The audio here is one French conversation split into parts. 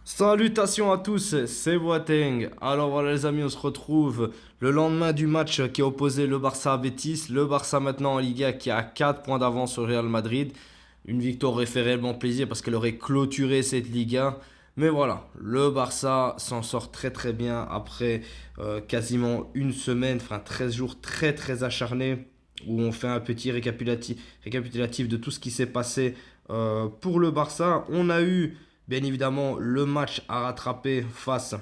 Salutations à tous, c'est Boateng. Alors voilà les amis, on se retrouve le lendemain du match qui a opposé le Barça à Betis. Le Barça maintenant en Liga qui a 4 points d'avance sur Real Madrid. Une victoire aurait fait réellement plaisir parce qu'elle aurait clôturé cette Liga. Mais voilà, le Barça s'en sort très très bien après quasiment une semaine, enfin 13 jours très très acharnés où on fait un petit récapitulatif de tout ce qui s'est passé pour le Barça. On a eu bien évidemment le match à rattraper face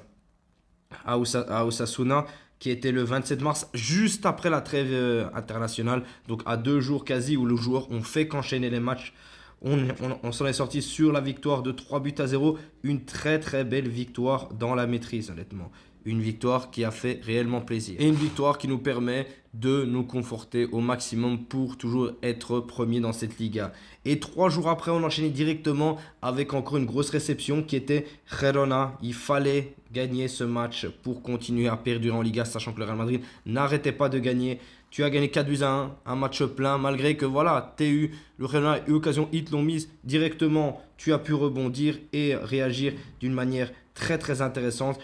à Osasuna qui était le 27 mars, juste après la trêve internationale, donc à 2 jours quasi où les joueurs ont fait qu'enchaîner les matchs. On s'en est sorti sur la victoire de 3 buts à 0. Une très très belle victoire dans la maîtrise, honnêtement. Une victoire qui a fait réellement plaisir. Et une victoire qui nous permet de nous conforter au maximum pour toujours être premier dans cette Liga. Et 3 jours après, on enchaînait directement avec encore une grosse réception qui était Girona. Il fallait gagner ce match pour continuer à perdurer en Liga, sachant que le Real Madrid n'arrêtait pas de gagner. Tu as gagné 4 buts à 1, un match plein, malgré que voilà, le Real Madrid a eu l'occasion, ils te l'ont mise directement. Tu as pu rebondir et réagir d'une manière très très intéressante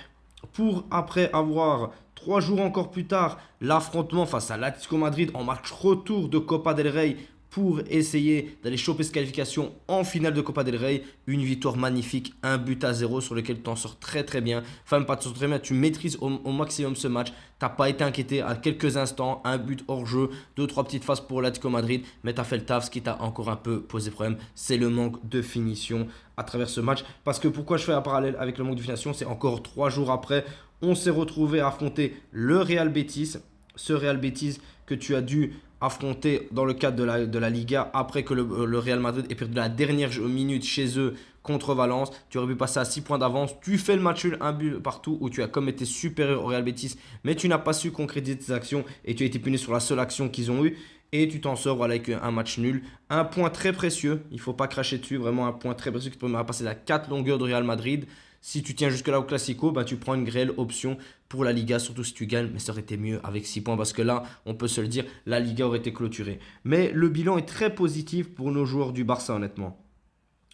pour après avoir 3 jours encore plus tard l'affrontement face à l'Atlético Madrid en match retour de Copa del Rey pour essayer d'aller choper cette qualification en finale de Copa del Rey. Une victoire magnifique, 1 but à 0 sur lequel tu t'en sors très très bien. Enfin, pas très bien, tu maîtrises au maximum ce match. Tu n'as pas été inquiété à quelques instants. Un but hors jeu, deux, trois petites phases pour l'Atlético Madrid. Mais tu as fait le taf. Ce qui t'a encore un peu posé problème, c'est le manque de finition à travers ce match. Parce que pourquoi je fais un parallèle avec le manque de finition, c'est encore 3 jours après, on s'est retrouvé à affronter le Real Betis. Ce Real Betis que tu as dû affronter dans le cadre de la Liga après que le Real Madrid ait perdu la dernière minute chez eux contre Valence. Tu aurais pu passer à 6 points d'avance. Tu fais le match nul, un but partout où tu as comme été supérieur au Real Betis, mais tu n'as pas su concrétiser tes actions et tu as été puni sur la seule action qu'ils ont eue. Et tu t'en sors voilà, avec un match nul. Un point très précieux, il ne faut pas cracher dessus, vraiment un point très précieux qui te permet de passer la 4 longueurs de Real Madrid. Si tu tiens jusque-là au Classico, bah, tu prends une réelle option pour la Liga, surtout si tu gagnes. Mais ça aurait été mieux avec 6 points parce que là, on peut se le dire, la Liga aurait été clôturée. Mais le bilan est très positif pour nos joueurs du Barça, honnêtement.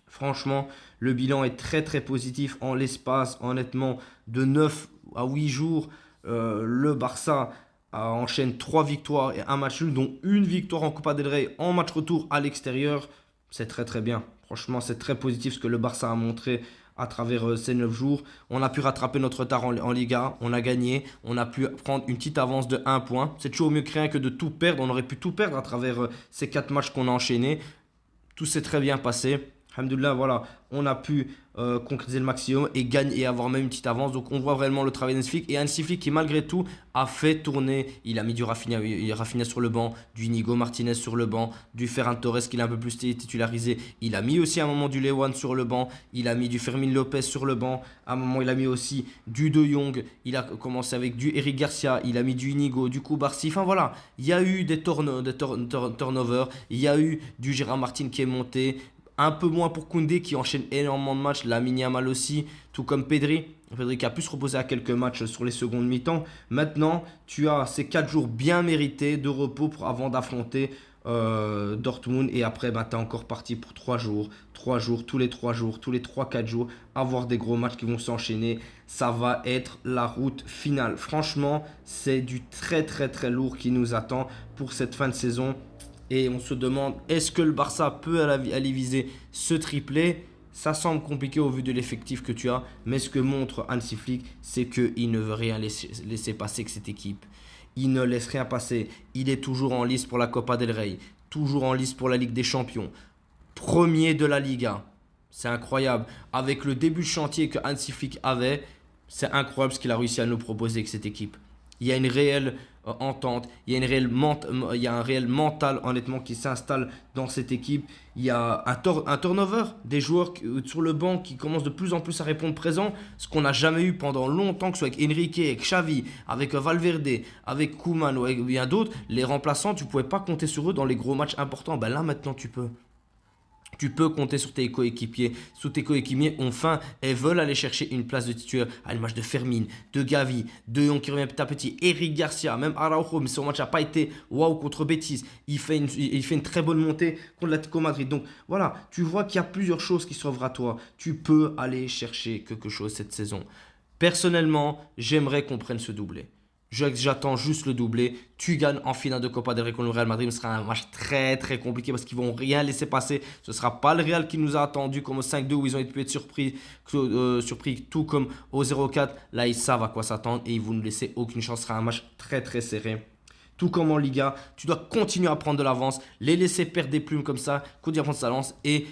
Franchement, le bilan est très très positif en l'espace, honnêtement, de 9 à 8 jours. Le Barça enchaîne 3 victoires et un match nul, dont une victoire en Copa del Rey en match retour à l'extérieur. C'est très très bien. Franchement, c'est très positif ce que le Barça a montré à travers ces 9 jours. On a pu rattraper notre retard en Liga, on a gagné, on a pu prendre une petite avance de 1 point. C'est toujours mieux que rien que de tout perdre. On aurait pu tout perdre à travers ces 4 matchs qu'on a enchaînés. Tout s'est très bien passé. Alhamdoulilah, voilà, on a pu concrétiser le maximum et gagner et avoir même une petite avance. Donc on voit vraiment le travail d'Hansi Flick. Et Hansi Flick qui malgré tout a fait tourner. Il a mis du Rafinha sur le banc, du Inigo Martinez sur le banc, du Ferran Torres qui l'a un peu plus titularisé. Il a mis aussi à un moment du Lewan sur le banc. Il a mis du Fermin Lopez sur le banc. À un moment il a mis aussi du De Jong. Il a commencé avec du Eric Garcia. Il a mis du Inigo, du Koubarsi. Enfin voilà, il y a eu des turnovers. Il y a eu du Gérard Martin qui est monté. Un peu moins pour Koundé qui enchaîne énormément de matchs. Lamine Yamal aussi, tout comme Pedri. Pedri qui a pu se reposer à quelques matchs sur les secondes mi-temps. Maintenant, tu as ces 4 jours bien mérités de repos avant d'affronter Dortmund. Et après, tu es encore parti pour 3 jours. 3 jours, tous les 3 jours, tous les 3-4 jours. Avoir des gros matchs qui vont s'enchaîner. Ça va être la route finale. Franchement, c'est du très très très lourd qui nous attend pour cette fin de saison. Et on se demande, est-ce que le Barça peut aller viser ce triplé? Ça semble compliqué au vu de l'effectif que tu as. Mais ce que montre Hansi Flick, c'est qu'il ne veut rien laisser passer que cette équipe. Il ne laisse rien passer. Il est toujours en lice pour la Copa del Rey. Toujours en lice pour la Ligue des Champions. Premier de la Liga. C'est incroyable. Avec le début de chantier que Hansi Flick avait, c'est incroyable ce qu'il a réussi à nous proposer avec cette équipe. Il y a une réelle entente, il y a un réel mental honnêtement qui s'installe dans cette équipe. Il y a un turnover des joueurs sur le banc qui commencent de plus en plus à répondre présent, ce qu'on n'a jamais eu pendant longtemps, que ce soit avec Enrique, avec Xavi, avec Valverde, avec Koeman ou avec bien d'autres. Les remplaçants, tu ne pouvais pas compter sur eux dans les gros matchs importants. Ben là maintenant tu peux. Tu peux compter sur tes coéquipiers. Sous tes coéquipiers ont faim et veulent aller chercher une place de titulaire. À l'image de Fermin, de Gavi, de Jong qui revient petit à petit, Eric Garcia, même Araujo, mais son match n'a pas été waouh contre Betis. Il fait une très bonne montée contre l'Atlético Madrid. Donc voilà, tu vois qu'il y a plusieurs choses qui s'offrent à toi. Tu peux aller chercher quelque chose cette saison. Personnellement, j'aimerais qu'on prenne ce doublé. J'attends juste le doublé. Tu gagnes en finale de Copa del Rey contre le Real Madrid. Ce sera un match très très compliqué parce qu'ils vont rien laisser passer. Ce ne sera pas le Real qui nous a attendu comme au 5-2 où ils ont pu être surpris tout comme au 0-4. Là, ils savent à quoi s'attendre et ils vont nous laisser aucune chance. Ce sera un match très très serré. Tout comme en Liga, tu dois continuer à prendre de l'avance, les laisser perdre des plumes comme ça, continuer à prendre sa lance et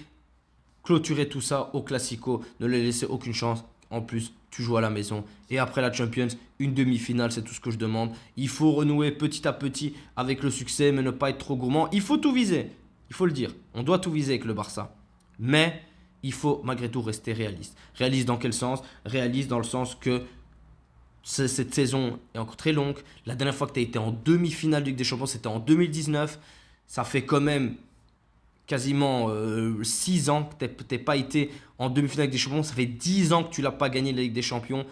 clôturer tout ça au Classico. Ne les laisser aucune chance. En plus, tu joues à la maison. Et après la Champions, une demi-finale, c'est tout ce que je demande. Il faut renouer petit à petit avec le succès, mais ne pas être trop gourmand. Il faut tout viser. Il faut le dire. On doit tout viser avec le Barça. Mais il faut malgré tout rester réaliste. Réaliste dans quel sens? Réaliste dans le sens que cette saison est encore très longue. La dernière fois que tu as été en demi-finale de Ligue des Champions, c'était en 2019. Ça fait quand même quasiment 6 ans que tu n'as pas été en demi-finale des champions. Ça fait 10 ans que tu n'as pas gagné la Ligue des Champions.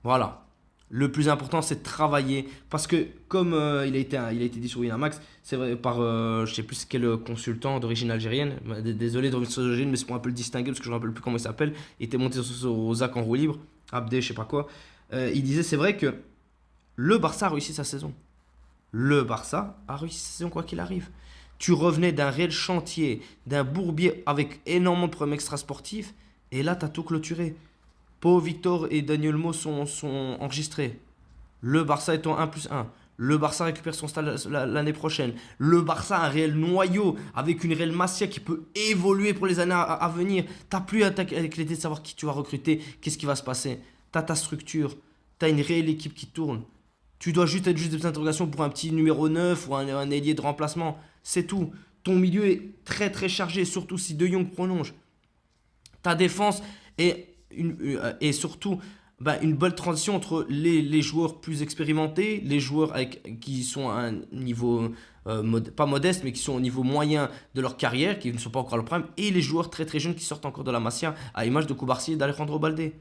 Voilà. Le plus important, c'est de travailler. Parce que, comme il a été dit sur Winamax, c'est vrai, par je ne sais plus quel consultant d'origine algérienne. Désolé de revenir sur l'origine, mais c'est pour un peu le distinguer, parce que je ne me rappelle plus comment il s'appelle. Il était monté au ZAC en roue libre. Abdé, je ne sais pas quoi. Il disait, c'est vrai que le Barça a réussi sa saison. Le Barça a réussi sa saison quoi qu'il arrive. Tu revenais d'un réel chantier, d'un bourbier avec énormément de problèmes extrasportifs, et là, tu as tout clôturé. Pau, Victor et Daniel Mo sont enregistrés. Le Barça est en 1+1. Le Barça récupère son stade l'année prochaine. Le Barça a un réel noyau avec une réelle Masia qui peut évoluer pour les années à venir. Tu n'as plus à avec l'idée de savoir qui tu vas recruter, qu'est-ce qui va se passer. Tu as ta structure, tu as une réelle équipe qui tourne. Tu dois juste être juste des petites interrogations pour un petit numéro 9 ou un ailier de remplacement. C'est tout. Ton milieu est très très chargé, surtout si De Jong prolonge. Ta défense et surtout une bonne transition entre les joueurs plus expérimentés, les joueurs qui sont à un niveau pas modeste, mais qui sont au niveau moyen de leur carrière, qui ne sont pas encore à leur prime, et les joueurs très très jeunes qui sortent encore de la Masia, à l'image de Cubarsí et d'Alejandro Balde.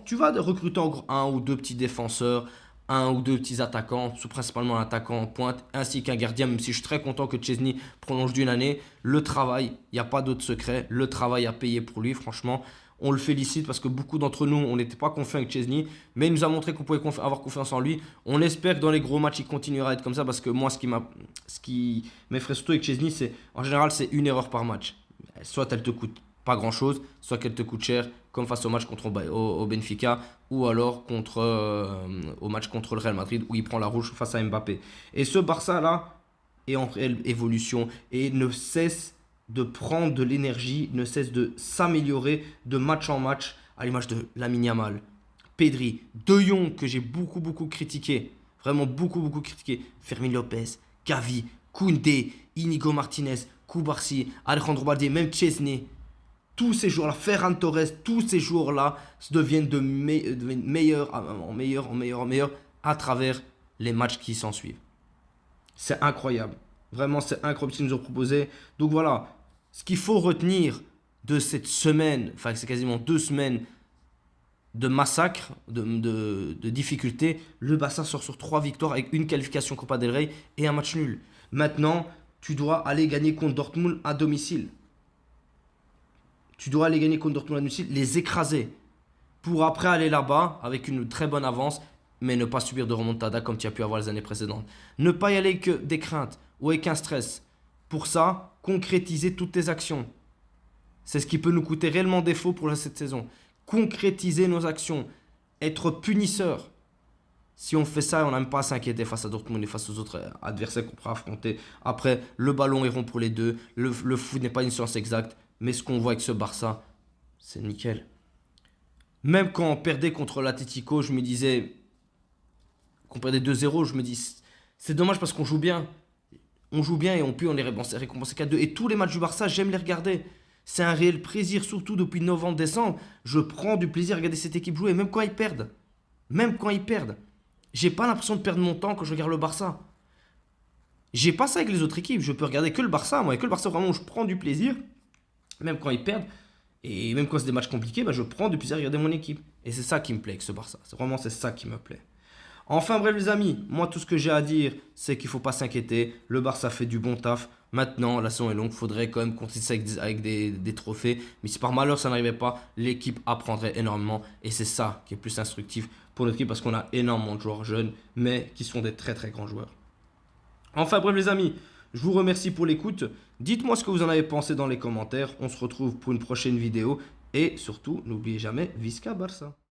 Tu vas recruter encore un ou deux petits défenseurs, un ou deux petits attaquants, principalement un attaquant en pointe, ainsi qu'un gardien, même si je suis très content que Chesney prolonge d'une année. Le travail, il n'y a pas d'autre secret, le travail à payer pour lui, franchement. On le félicite parce que beaucoup d'entre nous, on n'était pas confiants avec Chesney, mais il nous a montré qu'on pouvait avoir confiance en lui. On espère que dans les gros matchs, il continuera à être comme ça parce que moi, ce qui m'effraie surtout avec Chesney, c'est en général, c'est une erreur par match. Soit elle te coûte pas grand chose, soit qu'elle te coûte cher, comme face au match contre au Benfica, ou alors au match contre le Real Madrid où il prend la rouge face à Mbappé. Et ce Barça là est en réelle évolution et ne cesse de prendre de l'énergie, ne cesse de s'améliorer de match en match, à l'image de Lamine Yamal, Pedri, De Jong que j'ai beaucoup critiqué, vraiment beaucoup critiqué, Fermin Lopez, Gavi, Koundé, Inigo Martinez, Cubarsí, Alejandro Balde, même Chesney. Tous ces joueurs-là, Ferran Torres, tous ces joueurs-là deviennent meilleurs en meilleurs à travers les matchs qui s'en suivent. C'est incroyable. Vraiment, c'est incroyable ce qu'ils nous ont proposé. Donc voilà, ce qu'il faut retenir de cette semaine, enfin c'est quasiment 2 semaines de massacre, de difficultés, le Barça sort sur 3 victoires avec une qualification Copa del Rey et un match nul. Maintenant, tu dois aller gagner contre Dortmund à domicile. Tu dois aller gagner contre Dortmund à domicile, les écraser. Pour après aller là-bas avec une très bonne avance, mais ne pas subir de remontada comme tu as pu avoir les années précédentes. Ne pas y aller avec des craintes ou avec un stress. Pour ça, concrétiser toutes tes actions. C'est ce qui peut nous coûter réellement défaut pour cette saison. Concrétiser nos actions. Être punisseur. Si on fait ça, on n'a même pas à s'inquiéter face à Dortmund et face aux autres adversaires qu'on pourra affronter. Après, le ballon est rond pour les deux. Le foot n'est pas une science exacte. Mais ce qu'on voit avec ce Barça, c'est nickel. Même quand on perdait contre l'Atlético, je me disais qu'on perdait 2-0, je me dis c'est dommage parce qu'on joue bien. On joue bien et on est récompensé 4-2. Et tous les matchs du Barça, j'aime les regarder. C'est un réel plaisir, surtout depuis novembre-décembre. Je prends du plaisir à regarder cette équipe jouer, même quand ils perdent. Même quand ils perdent. J'ai pas l'impression de perdre mon temps quand je regarde le Barça. J'ai pas ça avec les autres équipes. Je peux regarder que le Barça, moi, et que le Barça, vraiment, où je prends du plaisir, même quand ils perdent, et même quand c'est des matchs compliqués, bah, je prends du plaisir à regarder mon équipe. Et c'est ça qui me plaît avec ce Barça. C'est ça qui me plaît. Enfin bref les amis, moi tout ce que j'ai à dire, c'est qu'il ne faut pas s'inquiéter. Le Barça fait du bon taf. Maintenant, la saison est longue, il faudrait quand même continuer ça avec des trophées. Mais si par malheur ça n'arrivait pas, l'équipe apprendrait énormément. Et c'est ça qui est plus instructif pour notre équipe parce qu'on a énormément de joueurs jeunes, mais qui sont des très très grands joueurs. Enfin bref les amis, je vous remercie pour l'écoute. Dites-moi ce que vous en avez pensé dans les commentaires. On se retrouve pour une prochaine vidéo. Et surtout, n'oubliez jamais, Visca Barça.